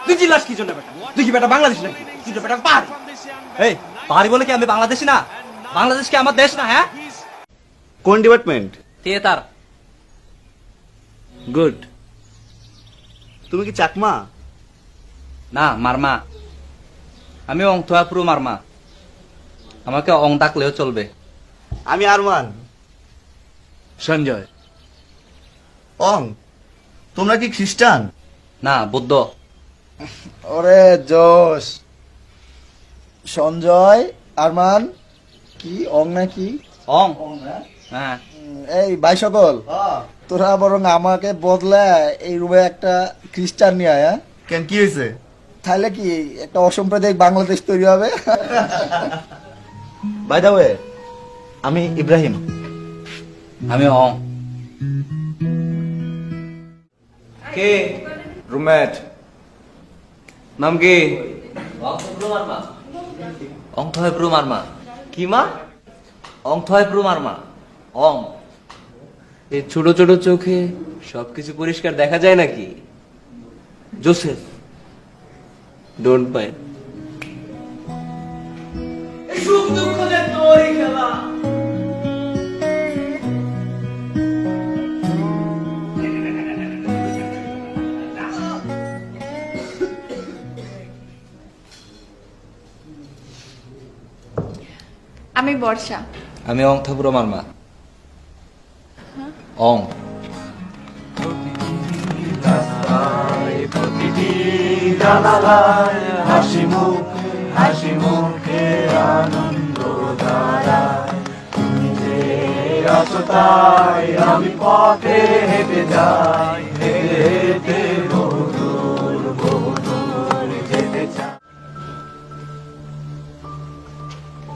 তুই চিল্লাস কি জন্য বেটা? তুই কি বেটা বাংলাদেশ নাকি? তুই তো বেটা পাহাড়ি। এই পাহাড়ি বলে কি আমি বাংলাদেশি না? বাংলাদেশ কি আমার দেশ না? হ্যাঁ, কোন ডিপার্টমেন্ট? থিয়েটার। গুড। তুমি কি চাকমা? না, মারমা। আমি অংথয়াপুরু মারমা। আমাকে অং ডাকলেও চলবে। আমি আরমান। সঞ্জয়। অং, তোমরা কি খ্রিস্টান? না, বুদ্ধ। ওরে জোশ। সঞ্জয়, আরমান, কি অং নাকি? অং। হ্যাঁ। এই ভাই সকল, তোরা বরং আমাকে বদলা এই রুমে একটা খ্রিস্টান নিয়ে আয়, হ্যাঁ? কেন, কি হয়েছে? তাহলে কি একটা অসাম্প্রদায়িক বাংলাদেশ তৈরি হবে? বাই দা ওয়ে, আমি ইব্রাহিম। আমি অং। কে? রুমমেট। নাম কি? অংথয়াপুরু মারমা। কি মা? অংথয়াপুরু মারমা। অং। এই ছোট ছোট চোখে সবকিছু পরিষ্কার দেখা যায় নাকি? জোসেফ। Don't mind. সুখ দুঃখ যে তোরই খেলা। আমি বর্ষা। আমি অংথয়াপুরু মারমা। অং।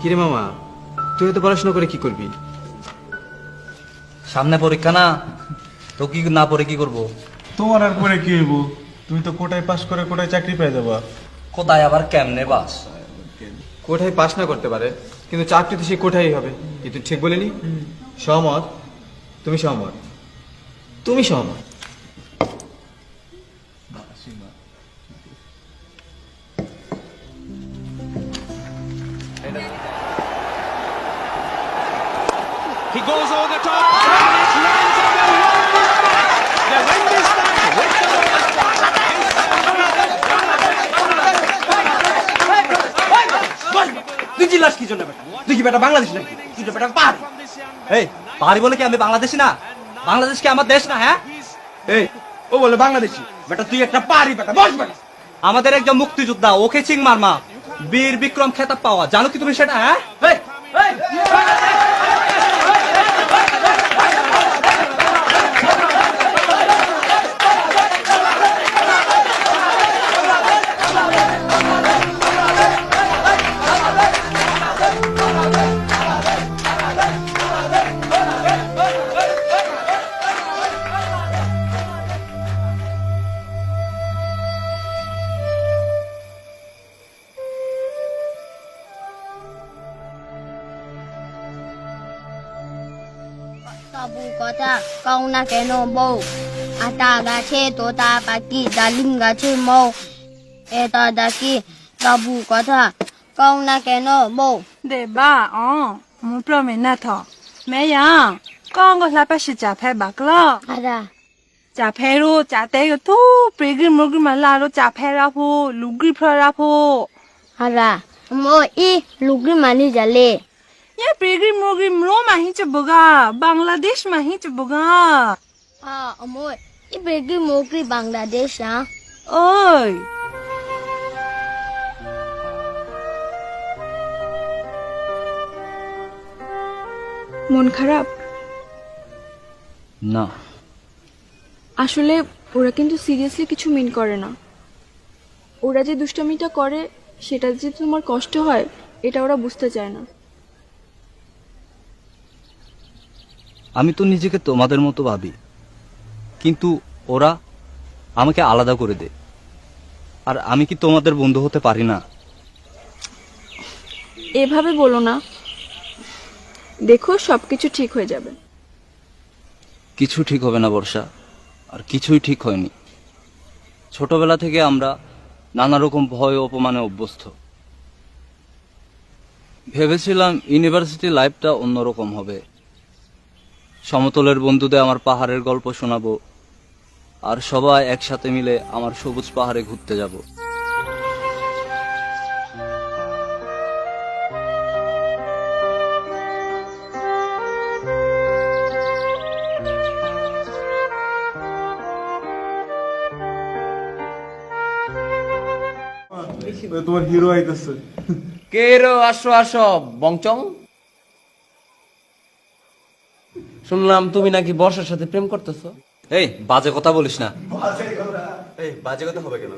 কিরে মামা, তুই তো পড়াশোনা করে কি করবি? সামনে পরীক্ষা না, তো কি না পড়ে কি করব? তোমার আর পরে কি হইব? তুমি তো কোটায় পাস করে কোটায় চাকরি পেয়ে যাবা। কোথায় আবার কেমনে বাস? কোঠায় পাস না করতে পারে, কিন্তু চাকরি তো সে কোঠায় হবে। কিন্তু ঠিক বলিনি? সহমত? তুমি সহমত? তুমি সহমত? He goes over the top. And it lands on the wall. The wind is back with the তুই চিল্লাস কি জন্য বেটা? তুই কি বেটা বাংলাদেশ নাকি? তুই তো বেটা পাহাড়ি। এই পাহাড়ি বলে কি আমি বাংলাদেশি না? বাংলাদেশ কি আমার দেশ না? হ্যাঁ, এই ও বলে বাংলাদেশি। বেটা তুই একটা পাহাড়ি বেটা, বস বেটা। আমাদের একজন মুক্তিযোদ্ধা ওকে সিং মারমা বীর বিক্রম খেতাব পাওয়া, জানো কি তুমি সেটা? হ্যাঁ, এই, এই, তবু কথা কও না কেন বউ, আটা গাছে তোতা পাখি ডালিম গাছে মৌ, এটা ডাকি তবু কথা কও না কেন বউ।对吧？哦，我们表妹那套，没样，刚个老板是假牌吧？个了， আদা 假牌咯，假带个都，别个么个么拉咯，假牌拉铺，路个铺拉铺， আদা মই ই লুগরি মানি জালে।呀，别个么个么嘛hi就不个，বাংলাদেশ嘛hi就不个， মই ই বেগি মোগরি বাংলাদেশ। ওই। মন খারাপ? না। আসলে ওরা কিন্তু সিরিয়াসলি কিছু মিন করে না। ওরা যে দুষ্টামিটা করে সেটা যে তোমার কষ্ট হয় এটা ওরা বুঝতে চায় না। আমি তো নিজেকে তোমাদের মতো ভাবি, কিন্তু ওরা আমাকে আলাদা করে দেয়। আর আমি কি তোমাদের বন্ধু হতে পারি না? এভাবে বলো না, দেখো সবকিছু ঠিক হয়ে যাবে। কিছু ঠিক হবে না বর্ষা, আর কিছুই ঠিক হয়নি। ছোটবেলা থেকে আমরা নানা রকম ভয় ও অপমানে অভ্যস্ত। ভেবেছিলাম ইউনিভার্সিটি লাইফটা অন্যরকম হবে। সমতলের বন্ধুদের আমার পাহাড়ের গল্প শোনাবো, আর সবাই একসাথে মিলে আমার সবুজ পাহাড়ে ঘুরতে যাব। তোমার হিরো আইতেছে। কে রো, আসো আসো বংচং। শুনলাম তুমি নাকি বর্ষার সাথে প্রেম করতেছো। এই বাজে কথা বলিস না। এই বাজে কথা হবে কেন?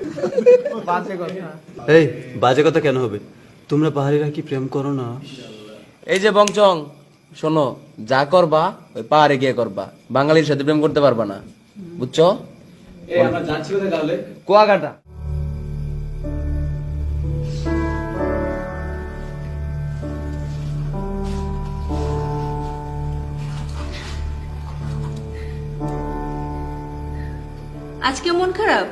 এই বাজে কথা কেন হবে? তোমরা পাহাড়িরা কি প্রেম করো না? এই যে বংচং, শোনো, যা করবা ওই পাহাড়ে গিয়ে করবা, বাঙালির সাথে প্রেম করতে পারবা না, বুঝছো? আমরা যাচ্ছি কোথায় তাহলে? কুয়াকাটা। আজকে মন খারাপ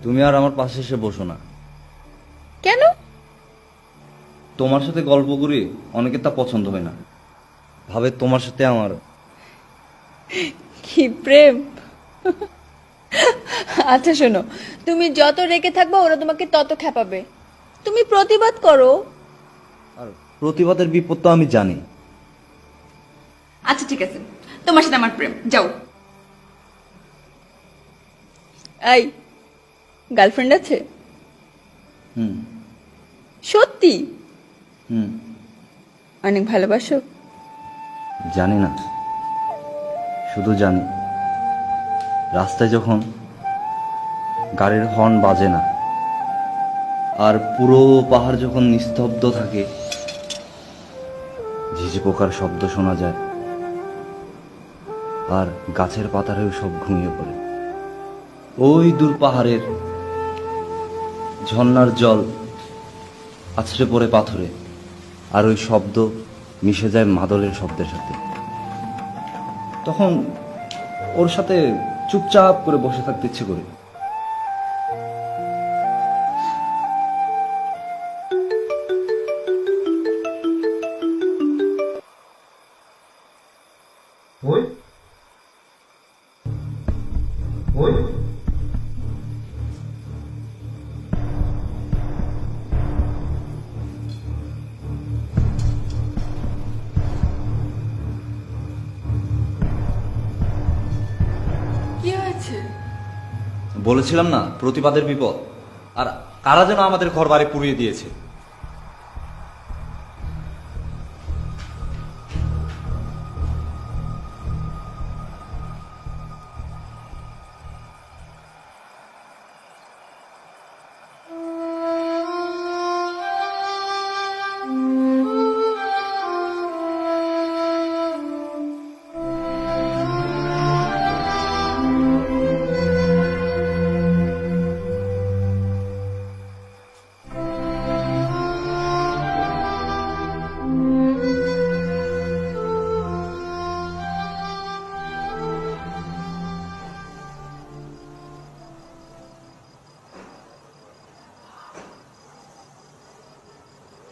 তুমি আর আমার পাশে এসে বসো না। কেন? তোমার সাথে গল্প করি, অনেকে তা পছন্দ হয় না, ভাবে তোমার সাথে আমার কি প্রেম? আচ্ছা শোনো, তুমি যত রেগে থাকবে ওরা তোমাকে তত খেপাবে। তুমি প্রতিবাদ করো। আর প্রতিবাদের বিপদ তো আমি জানি। আচ্ছা ঠিক আছে, তোমার সাথে আমার প্রেম, যাও। এই গার্লফ্রেন্ড আছে? হুম সত্যি? হুম অনেক ভালোবাসো? জানি না, শুধু জানি রাস্তায় যখন গাড়ির হর্ন বাজে না আর পুরো পাহাড় যখন নিস্তব্ধ থাকে, ঝিঝি পোকার শব্দ শোনা যায় আর গাছের পাতারেও সব ঘুমিয়ে পড়ে, ওই দূর পাহাড়ের ঝর্ণার জল আছড়ে পড়ে পাথরে, আর ওই শব্দ মিশে যায় মাদলের শব্দের সাথে, তখন ওর সাথে চুপচাপ করে বসে থাকতে ইচ্ছে করে। কি হয়েছে? বলেছিলাম না প্রতিবাদের বিপদ, আর কারা যেন আমাদের ঘর বাড়ি পুড়িয়ে দিয়েছে।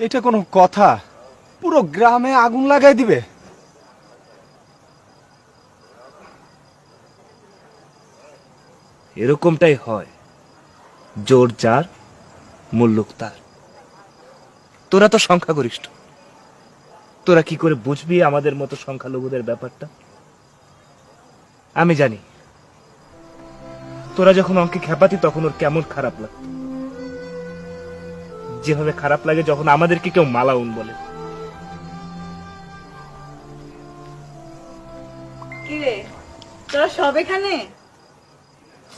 এটা কোনো কথা? পুরো গ্রামে আগুন লাগাই দিবে? এরকমটাই হয়, জোর যার মুল্লুক তার। তোরা তো সংখ্যাগরিষ্ঠ, তোরা কি করে বুঝবি আমাদের মতো সংখ্যালঘুদের ব্যাপারটা? আমি জানি তোরা যখন অঙ্কে খেপাতি তখন ওর কেমন খারাপ লাগতো, যেভাবে খারাপ লাগে যখন আমাদেরকে কেউ মালাউন বলে। কিরে তোরা সব এখানে?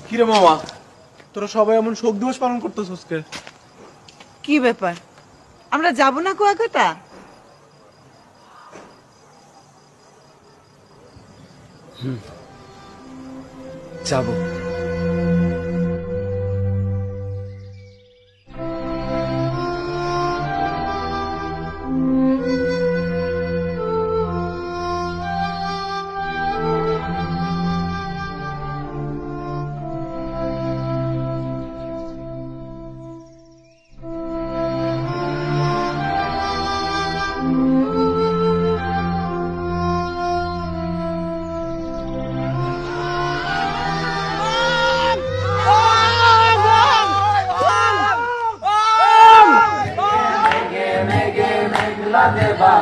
কিরে মামা, তোরা সবাই এমন শোক দিবস পালন করতেছস কে? কি ব্যাপার, আমরা যাব না কুয়াকাটা? যাবো। देवा